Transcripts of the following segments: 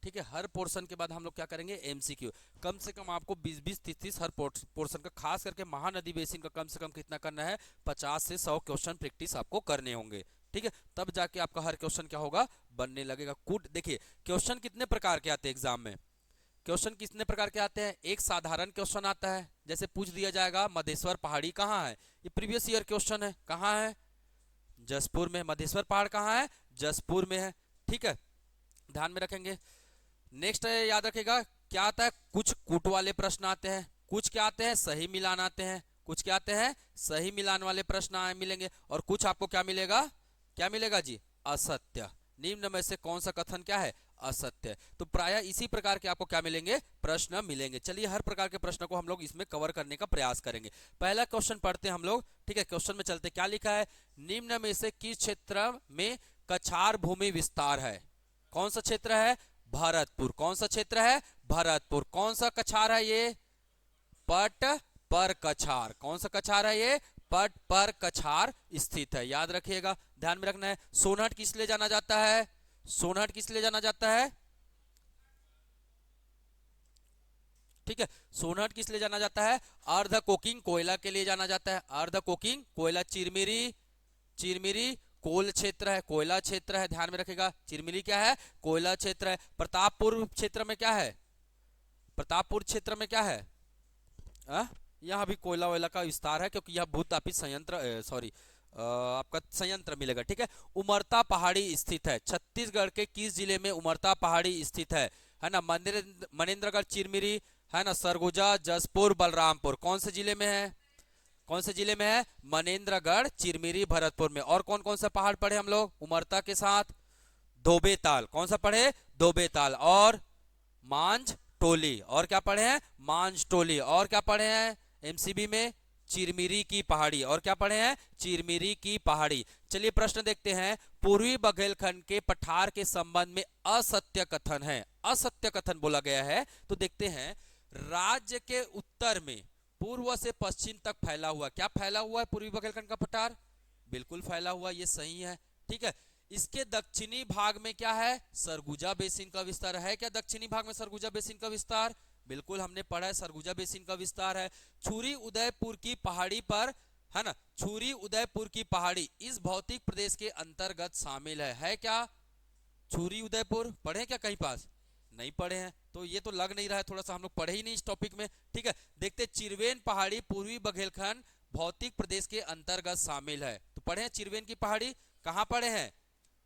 ठीक है। हर पोर्शन के बाद हम लोग क्या करेंगे, एमसीक्यू। कम से कम आपको 20-20, 30-30 हर पोर्शन का, खास करके महानदी बेसिन का कम से कम कितना करना है, 50 से 100 क्वेश्चन प्रैक्टिस आपको करने होंगे। ठीक है, तब जाके आपका हर क्वेश्चन क्या होगा, बनने लगेगा। कूट देखिए, क्वेश्चन कितने प्रकार के आते हैं एग्जाम में, क्वेश्चन कितने प्रकार के आते हैं। एक साधारण क्वेश्चन आता है, जैसे पूछ दिया जाएगा मधेश्वर पहाड़ी कहाँ है, ये प्रीवियस ईयर क्वेश्चन है, कहाँ है, जसपुर में। मधेश्वर पहाड़ कहाँ है, जसपुर में है। ठीक है, ध्यान में रखेंगे। नेक्स्ट है, याद रखेगा क्या आता है, कुछ कूट वाले प्रश्न आते हैं, कुछ क्या आते हैं, सही मिलान आते हैं, कुछ क्या आते हैं, सही मिलान वाले प्रश्न मिलेंगे, और कुछ आपको क्या मिलेगा, क्या मिलेगा जी, असत्य। निम्न में से कौन सा कथन क्या है, असत्य। तो प्राय इसी प्रकार के आपको क्या मिलेंगे, प्रश्न मिलेंगे। चलिए, हर प्रकार के प्रश्न को हम लोग इसमें कवर करने का प्रयास करेंगे। पहला क्वेश्चन पढ़ते हैं हम लोग। ठीक है, क्वेश्चन में चलते, क्या लिखा है, निम्न में से किस क्षेत्र में कछार भूमि विस्तार है। कौन सा क्षेत्र है, भरतपुर। कौन सा क्षेत्र है, भरतपुर। कौन सा कछार है ये, पट पर कछार। कौन सा कछार है ये, पट पर कछार स्थित है, याद रखिएगा, ध्यान में रखना है। सोनहट किस लिए जाना जाता है, सोनहट किस लिए जाना जाता है, ठीक है, सोनहट किस लिए जाना जाता है, अर्ध कोकिंग कोयला के लिए जाना जाता है, अर्ध कोकिंग कोयला। चिरमिरी, चिरमिरी कोल क्षेत्र है, कोयला क्षेत्र है, ध्यान में रखेगा। चिरमिरी क्या है, कोयला क्षेत्र है। प्रतापपुर क्षेत्र में क्या है, प्रतापपुर क्षेत्र में क्या है, यहाँ भी कोयला वोयला का विस्तार है, क्योंकि यह भूतापित संयंत्र, सॉरी, आपका संयंत्र मिलेगा। ठीक है, उमरता पहाड़ी स्थित है, छत्तीसगढ़ के किस जिले में उमरता पहाड़ी स्थित है ना, मनेन्द्रगढ़, चिरमिरी, है ना, सरगुजा, जसपुर, बलरामपुर। कौन से जिले में है, कौन से जिले में है, मनेन्द्रगढ़, चिरमिरी, भरतपुर में। और कौन कौन सा पहाड़ पढ़े हम लोग उमरता के साथ, धोबेताल। कौन सा पढ़े, धोबेताल, और मांझ टोली। और क्या पढ़े हैं, मांझ टोली। और क्या पढ़े हैं एमसीबी में, चिरमिरी की पहाड़ी। और क्या पढ़े हैं, चिरमिरी की पहाड़ी। चलिए प्रश्न देखते हैं। पूर्वी बघेलखंड के पठार के संबंध में असत्य कथन है, असत्य कथन बोला गया है। तो देखते हैं, राज्य के उत्तर में पूर्व से पश्चिम तक फैला हुआ, क्या फैला हुआ है पूर्वी बघेलखंड का पठार, बिल्कुल फैला हुआ, ये सही है। ठीक है, इसके दक्षिणी भाग में क्या है, सरगुजा बेसिन का विस्तार है। क्या दक्षिणी भाग में सरगुजा बेसिन का विस्तार, बिल्कुल हमने पढ़ा है, सरगुजा बेसिन का विस्तार है। छुरी उदयपुर की पहाड़ी पर, है ना, छुरी उदयपुर की पहाड़ी इस भौतिक प्रदेश के अंतर्गत शामिल है क्या, छुरी उदयपुर पढ़े क्या कहीं पास, नहीं पढ़े हैं, तो ये तो लग नहीं रहा है, थोड़ा सा हम लोग पढ़े ही नहीं इस टॉपिक में। ठीक है, देखते, चिरवेन पहाड़ी पूर्वी बघेलखंड भौतिक प्रदेश के अंतर्गत शामिल है। तो पढ़े हैं चिरवेन की पहाड़ी, कहां पढ़े हैं,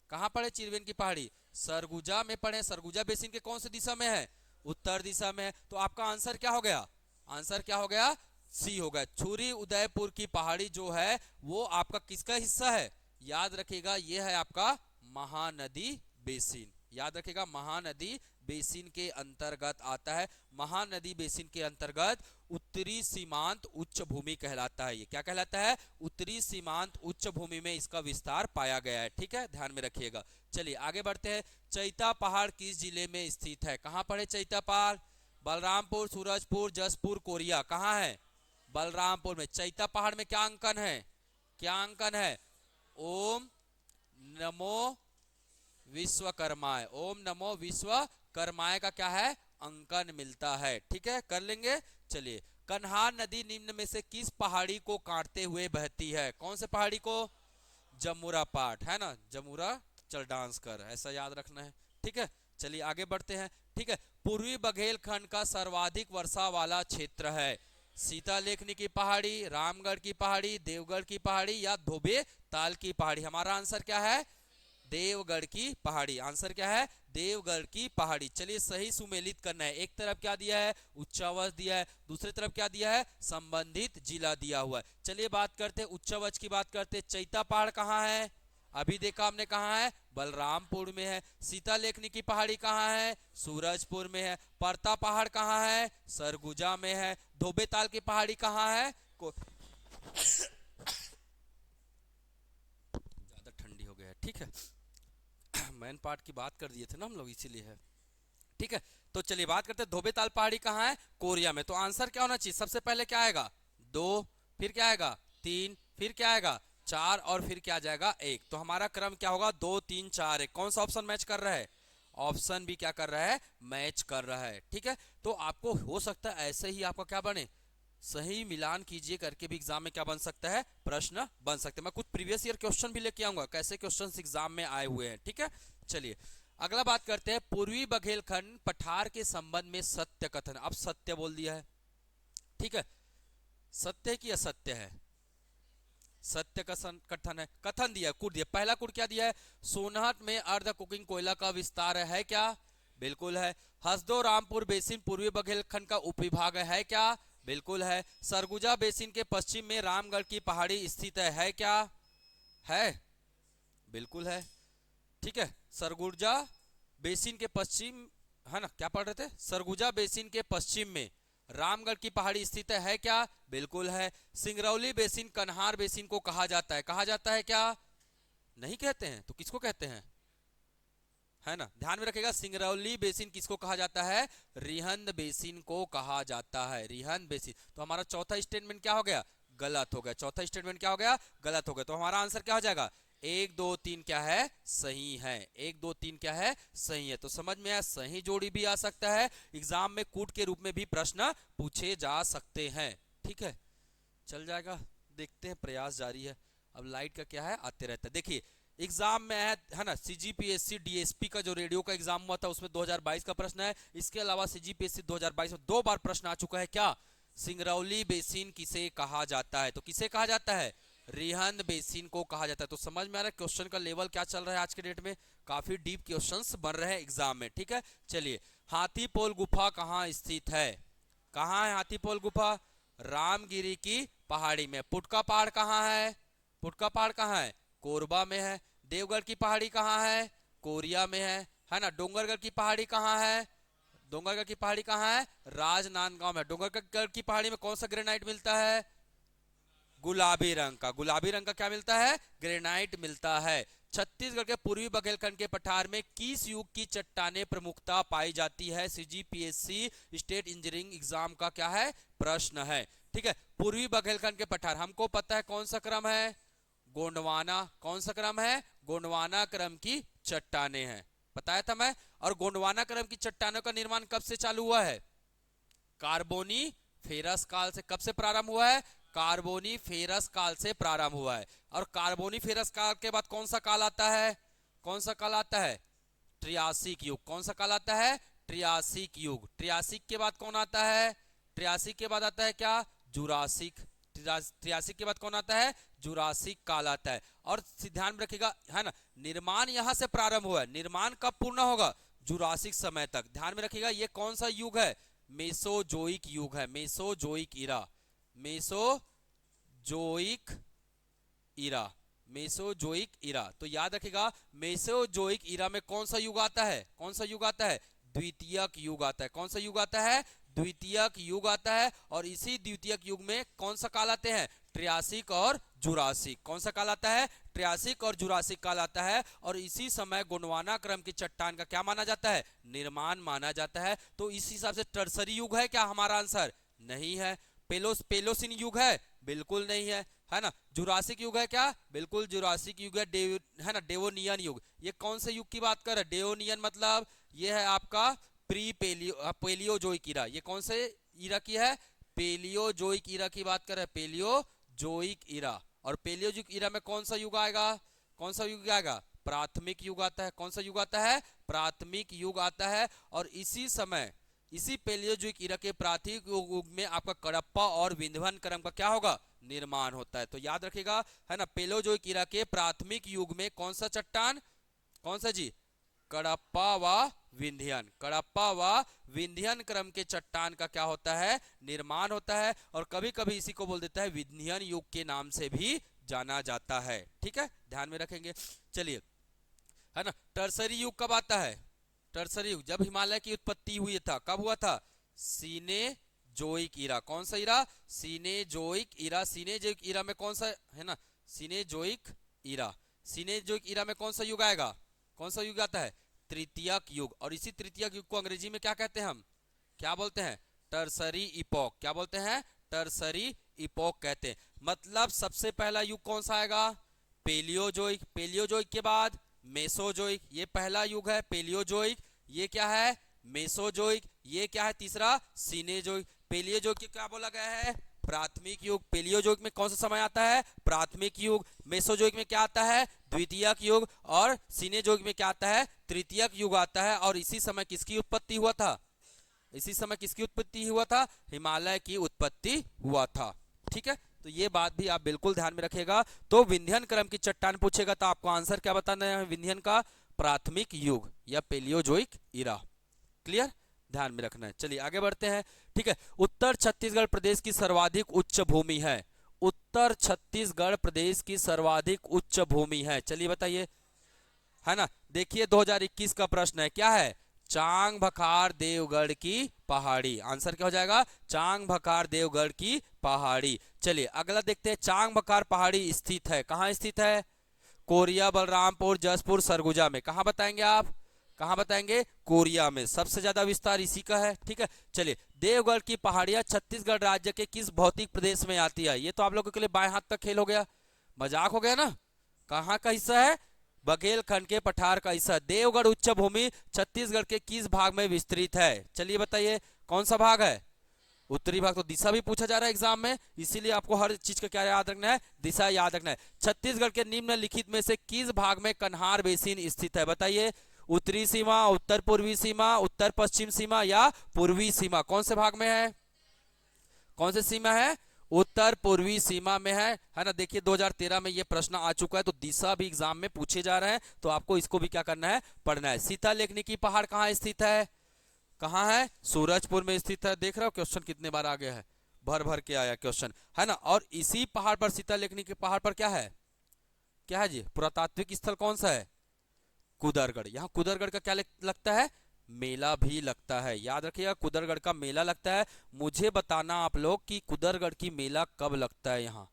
कहां पढ़े चिरवेन की पहाड़ी, सरगुजा में पढ़े। सरगुजा बेसिन के कौन से दिशा में है, उत्तर दिशा में है। तो आपका आंसर क्या हो गया, आंसर क्या हो गया, सी हो गया। छुरी उदयपुर की पहाड़ी जो है वो आपका किसका हिस्सा है, याद रखिएगा, ये है आपका महानदी बेसिन, याद रखिएगा, महानदी बेसिन के अंतर्गत आता है। महानदी बेसिन के अंतर्गत उत्तरी सीमांत उच्च भूमि कहलाता है। ये क्या कहलाता है, उत्तरी सीमांत उच्च भूमि में इसका विस्तार पाया गया है। ठीक है, ध्यान में रखिएगा। चलिए आगे बढ़ते हैं। चैता पहाड़ किस जिले में स्थित है, कहां पड़े चैता पहाड़, बलरामपुर, सूरजपुर, जसपुर, कोरिया, कहां है, बलरामपुर में। चैता पहाड़ में क्या अंकन है, क्या अंकन है, ओम नमो विश्वकर्माय, ओम नमो विश्वकर्माय का क्या है, अंकन मिलता है। ठीक है, कर लेंगे। चलिए, कन्हार नदी निम्न में से किस पहाड़ी को काटते हुए बहती है, कौन से पहाड़ी को, जमुरा पाठ, है ना, जमुरा, चल डांस कर, ऐसा याद रखना है। ठीक है, चलिए आगे बढ़ते हैं। ठीक है, पूर्वी बघेलखंड का सर्वाधिक वर्षा वाला क्षेत्र है, सीता लेखनी की पहाड़ी, रामगढ़ की पहाड़ी, देवगढ़ की पहाड़ी, या धोबे ताल की पहाड़ी। हमारा आंसर क्या है, देवगढ़ की पहाड़ी, आंसर क्या है, देवगढ़ की पहाड़ी। चलिए सही सुमेलित करना है, एक तरफ क्या दिया है, उच्चावच दिया है, दूसरी तरफ क्या दिया है, संबंधित जिला दिया हुआ है। चलिए बात करते हैं, उच्चावच की बात करते हैं। चैता पहाड़ कहाँ है, अभी देखा हमने, कहाँ है, बलरामपुर में है। सीता लेखनी की पहाड़ी कहाँ है, सूरजपुर में है। परता पहाड़ कहाँ है, सरगुजा में है। धोबेताल की पहाड़ी कहाँ है, ज्यादा ठंडी हो गया है, ठीक है, मैन पार्ट की बात कर दिए थे ना हम लोग, इसीलिए है। ठीक है, तो चलिए बात करते हैं, धोबेताल पहाड़ी कहाँ है, कोरिया में। तो आंसर क्या होना चाहिए, सबसे पहले क्या आएगा, दो, फिर क्या आएगा, तीन, फिर क्या आएगा, चार, और फिर क्या आ जाएगा, एक। तो हमारा क्रम क्या होगा, दो, तीन, चार, एक। कौन सा ऑप्शन मैच कर रहा है, ऑप्शन भी क्या कर रहा है, मैच कर रहा है। ठीक है, तो आपको हो सकता है ऐसे ही आपका क्या बने, सही मिलान कीजिए करके भी एग्जाम में क्या बन सकता है, प्रश्न बन सकते हैं। मैं कुछ प्रीवियस ईयर क्वेश्चन भी लेके आऊंगा, कैसे क्वेश्चंस एग्जाम में आए हुए हैं। ठीक है, चलिए अगला बात करते हैं, पूर्वी बघेलखंड पठार के संबंध में सत्य कथन। अब सत्य बोल दिया है, ठीक है, सत्य है कि असत्य है, सत्य कथन है, कथन दिया है, कुट दिया। पहला कुट क्या दिया है, सोनहत में अर्ध कुकिंग कोयला का विस्तार है क्या, बिल्कुल है। हसदो रामपुर बेसिन पूर्वी बघेलखंड का उपविभाग है क्या, बिल्कुल है। सरगुजा बेसिन के पश्चिम में रामगढ़ की पहाड़ी स्थित है क्या, है, बिल्कुल है। ठीक है, सरगुजा बेसिन के पश्चिम, है ना, क्या पढ़ रहे थे, सरगुजा बेसिन के पश्चिम में रामगढ़ की पहाड़ी स्थित है क्या, बिल्कुल है। सिंगरौली बेसिन कन्हार बेसिन को कहा जाता है, कहा जाता है क्या, नहीं कहते हैं, तो किसको कहते हैं, है ना, ध्यान में रखिएगा। सिंगरौली बेसिन किसको कहा जाता है, रिहंद बेसिन को कहा जाता है, रिहंद बेसिन। तो हमारा चौथा स्टेटमेंट क्या हो गया, गलत हो गया। चौथा स्टेटमेंट क्या हो गया, गलत हो गया। तो हमारा आंसर क्या हो जाएगा, 1 2 3 क्या है, सही है। 1 2 3 क्या है, सही है। तो समझ में आया, सही जोड़ी भी आ सकता है, एग्जाम में कूट के रूप में भी प्रश्न पूछे जा सकते हैं। ठीक है, चल जाएगा, देखते हैं, प्रयास जारी है। अब लाइट का क्या है, आते रहता है। देखिए एग्जाम में है ना, सीजीपीएससी डीएसपी का जो रेडियो का एग्जाम हुआ था उसमें 2022 का प्रश्न है। इसके अलावा सीजीपीएससी 2022 में 2 बार प्रश्न आ चुका है, क्या, सिंगरौली बेसिन किसे कहा जाता है, तो किसे कहा जाता है, रिहंद बेसिन को कहा जाता है। तो समझ में आ रहा है क्वेश्चन का लेवल क्या चल रहा है आज के डेट में, काफी डीप क्वेश्चंस बन रहे हैं एग्जाम में। ठीक है, चलिए, हाथीपोल गुफा कहाँ स्थित है, कहाँ है हाथीपोल गुफा, रामगिरी की पहाड़ी में। पुटका पहाड़ कहाँ है, पुटका पहाड़ कहाँ है, कोरबा में है। देवगढ़ की पहाड़ी कहाँ है, कोरिया में है ना। डोंगरगढ़ की पहाड़ी कहाँ है, डोंगरगढ़ की पहाड़ी कहाँ है, राजनांदगांव में। डोंगरगढ़ की पहाड़ी में कौन सा ग्रेनाइट मिलता है, गुलाबी रंग का, गुलाबी रंग का क्या मिलता है, ग्रेनाइट मिलता है। छत्तीसगढ़ के पूर्वी बघेलखंड के पठार में किस युग की चट्टानें प्रमुखता पाई जाती है, सीजीपीएससी स्टेट इंजीनियरिंग एग्जाम का क्या है, प्रश्न है। ठीक है, पूर्वी बघेलखंड के पठार, हमको पता है कौन सा क्रम है, गोंडवाना। कौन सा क्रम है, गोंडवाना क्रम की चट्टानें हैं, बताया था मैं। और गोंडवाना क्रम की चट्टानों का निर्माण कब से चालू हुआ है, कार्बोनी फेरस काल से। कब से प्रारंभ हुआ है, कार्बोनी फेरस काल से प्रारंभ हुआ है। और कार्बोनी फेरस काल के बाद कौन सा काल आता है, कौन सा काल आता है, ट्रियासिक युग। कौन सा काल आता है, ट्रियासिक युग। ट्रियासिक के बाद कौन आता है, ट्रियासिक के बाद आता है क्या, जुरासिक। ट्रियासिक के बाद कौन आता है, जुरासिक काल आता है। और ध्यान में रखिएगा, है ना, निर्माण यहां से प्रारंभ हुआ है, निर्माण कब पूर्ण होगा, जुरासिक समय तक। ध्यान में रखिएगा, ये कौन सा युग है, मेसोजोइक युग है, मेसोजोइक इरा, मेसोजोइक इरा, मेसोजोइक इरा। तो याद रखिएगा, मेसोजोइक इरा में कौन सा युग आता है, कौन सा युग आता है, द्वितीयक युग आता है। कौन सा युग आता है, द्वितीयक युग आता है। और इसी द्वितीयक युग में कौन सा काल आते हैं, ट्रियासिक और जुरासिक। कौन सा काल आता है, ट्रियासिक और जुरासिक काल आता है। और इसी समय गोंडवाना क्रम की चट्टान का क्या माना जाता है, निर्माण माना जाता है। तो इस हिसाब से टर्सरी युग है क्या हमारा आंसर, नहीं है। पेलोसिन युग है, बिल्कुल नहीं है ना। जुरासिक युग है क्या, बिल्कुल जुरासिक युग है। है ना, डेवोनियन युग, ये कौन से युग की बात कर रहे हैं, डेवोनियन मतलब ये है आपका प्री पेलियो, पेलियोजोइक ईरा। ये कौन से ईरा की है, पेलियोजोइक ईरा की बात कर रहे हैं, पेलियोजोइक ईरा। और पेलियोजोइक ईरा में कौन सा युग आएगा, कौन सा युग आएगा, प्राथमिक युग आता है। कौन सा युग आता है, प्राथमिक युग आता है। और इसी समय, इसी पेलियोजोइक ईरा के प्राथमिक युग में आपका कडप्पा और विंध्यवन क्रम का क्या होगा, निर्माण होता है। तो याद रखिएगा, है ना, पेलियोजोइक ईरा के प्राथमिक युग में कौन सा चट्टान, कौन सा जी, कडप्पा व विंध्यन, कडप्पा व विंध्यन क्रम के चट्टान का क्या होता है, निर्माण होता है। और कभी कभी इसी को बोल देता है विंध्यन युग के नाम से भी जाना जाता है। ठीक है, ध्यान में रखेंगे। चलिए, है ना, टर्सरी युग कब आता है, टर्सरी युग जब हिमालय की उत्पत्ति हुई था, कब हुआ था, सीनेजोइक ईरा। कौन सा ईरा, सीनेजोइक ईरा। सीनेजोइक ईरा में कौन सा, है ना, सीनेजोइक ईरा, सीनेजोइक ईरा में कौन सा युग आएगा, कौन सा युग आता है, तृतीयक युग। और इसी तृतीयक युग को अंग्रेजी में क्या कहते हैं हम, क्या बोलते हैं, टर्सरी इपोक। क्या बोलते हैं, टर्सरी इपोक कहते हैं। मतलब सबसे पहला युग कौन सा आएगा, पेलियोजोइक। पेलियोजोइक के बाद मेसोजोइक, ये पहला युग है पेलियोजोइक। ये क्या है मेसोजोइक, ये क्या है तीसरा सीनेजोइक। पेलियोजोइक को क्या बोला गया है प्राथमिक युग। पेलियोजोइक में कौन सा समय आता है प्राथमिक युग। मेसोजोइक में क्या आता है द्वितीयक युग, और सीनेजोइक में क्या आता है तृतीयक युग आता है। और इसी समय किसकी उत्पत्ति हुआ था, इसी समय किसकी उत्पत्ति हुआ था हिमालय की उत्पत्ति हुआ था। ठीक है, तो ये बात भी आप बिल्कुल ध्यान में रखिएगा। तो विंध्यन क्रम की चट्टान पूछेगा तो आपको आंसर क्या बताना है विंध्यन का प्राथमिक युग या पेलियोजोइक इरा। क्लियर, ध्यान में रखना है। चलिए आगे बढ़ते हैं। ठीक है, उत्तर छत्तीसगढ़ प्रदेश की सर्वाधिक उच्च भूमि है। उत्तर छत्तीसगढ़ प्रदेश की सर्वाधिक उच्च भूमि है, चलिए बताइए, है ना। देखिए 2021 का प्रश्न है, क्या है चांग भखार देवगढ़ की पहाड़ी। आंसर क्या हो जाएगा चांग भखार देवगढ़ की पहाड़ी। चलिए अगला देखते हैं, चांग भखार पहाड़ी स्थित है, कहाँ स्थित है कोरिया, बलरामपुर, जसपुर, सरगुजा में। कहाँ बताएंगे आप, कहाँ बताएंगे कोरिया में, सबसे ज्यादा विस्तार इसी का है। ठीक है, चलिए देवगढ़ की पहाड़ियां छत्तीसगढ़ राज्य के किस भौतिक प्रदेश में आती है। ये तो आप लोगों के लिए बाएं हाथ का खेल हो गया, मजाक हो गया ना। कहाँ का हिस्सा है बघेलखंड के पठार का हिस्सा। देवगढ़ उच्च भूमि छत्तीसगढ़ के किस भाग में विस्तृत है, चलिए बताइए कौन सा भाग है उत्तरी भाग। तो दिशा भी पूछा जा रहा है एग्जाम में, इसीलिए आपको हर चीज का क्या याद रखना है दिशा याद रखना है। छत्तीसगढ़ के निम्नलिखित में से किस भाग में कन्हार बेसिन स्थित है, बताइए उत्तरी सीमा, उत्तर पूर्वी सीमा, उत्तर पश्चिम सीमा या पूर्वी सीमा, कौन से भाग में है, कौन सी सीमा है उत्तर पूर्वी सीमा में है ना। देखिए 2013 में ये प्रश्न आ चुका है, तो दिशा भी एग्जाम में पूछे जा रहे हैं, तो आपको इसको भी क्या करना है पढ़ना है। सीता लेखनी की पहाड़ कहाँ स्थित है, कहाँ है सूरजपुर में स्थित है। देख रहे हो क्वेश्चन कितने बार आ गया है, भर भर के आया क्वेश्चन, है ना। और इसी पहाड़ पर सीता लेखनी के पहाड़ पर क्या है, क्या है जी पुरातात्विक स्थल कौन सा है कुदरगढ़। यहाँ कुदरगढ़ का क्या लगता है मेला भी लगता है, याद रखिएगा कुदरगढ़ का मेला लगता है। मुझे बताना आप लोग कि कुदरगढ़ की मेला कब लगता है, यहाँ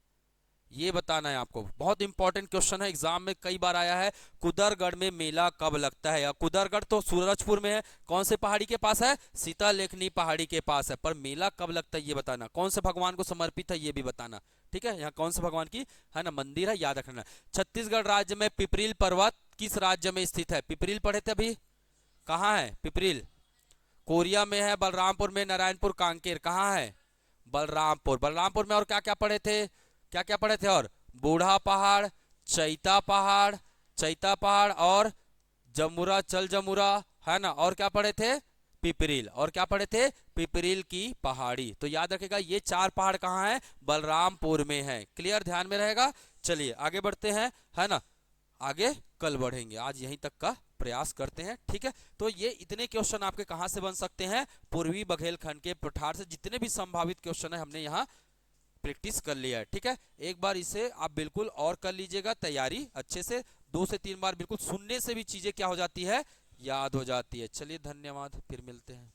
ये बताना है आपको, बहुत इंपॉर्टेंट क्वेश्चन है, एग्जाम में कई बार आया है। कुदरगढ़ में मेला कब लगता है, या कुदरगढ़ तो सूरजपुर में है, कौन से पहाड़ी के पास है सीता लेखनी पहाड़ी के पास है, पर मेला कब लगता है ये बताना, कौन से भगवान को समर्पित है ये भी बताना। ठीक है, यहाँ कौन से भगवान की है ना मंदिर है याद रखना। छत्तीसगढ़ राज्य में पिपरील पर्वत किस राज्य में स्थित है, पिपरील पढ़े थे अभी, कहाँ है पिपरील, कोरिया में है, बलरामपुर में, नारायणपुर, कांकेर, कहाँ है बलरामपुर। बलरामपुर में और क्या क्या पढ़े थे, क्या क्या पढ़े थे, और बूढ़ा पहाड़, चैता पहाड़, चैता पहाड़ और जमुरा चल जमुरा, है ना। और क्या पढ़े थे पिपरील, और क्या पढ़े थे पिपरील की पहाड़ी। तो याद रखेगा ये चार पहाड़ कहाँ है बलरामपुर में है। क्लियर, ध्यान में रहेगा। चलिए आगे बढ़ते हैं, है ना, आगे कल बढ़ेंगे, आज यहीं तक का प्रयास करते हैं। ठीक है, तो ये इतने क्वेश्चन आपके कहां से बन सकते हैं पूर्वी बघेलखंड के पठार से, जितने भी संभावित क्वेश्चन है हमने यहाँ प्रैक्टिस कर लिया है। ठीक है, एक बार इसे आप बिल्कुल और कर लीजिएगा तैयारी अच्छे से, 2 से 3 बार बिल्कुल सुनने से भी चीजें क्या हो जाती है याद हो जाती है। चलिए धन्यवाद, फिर मिलते हैं।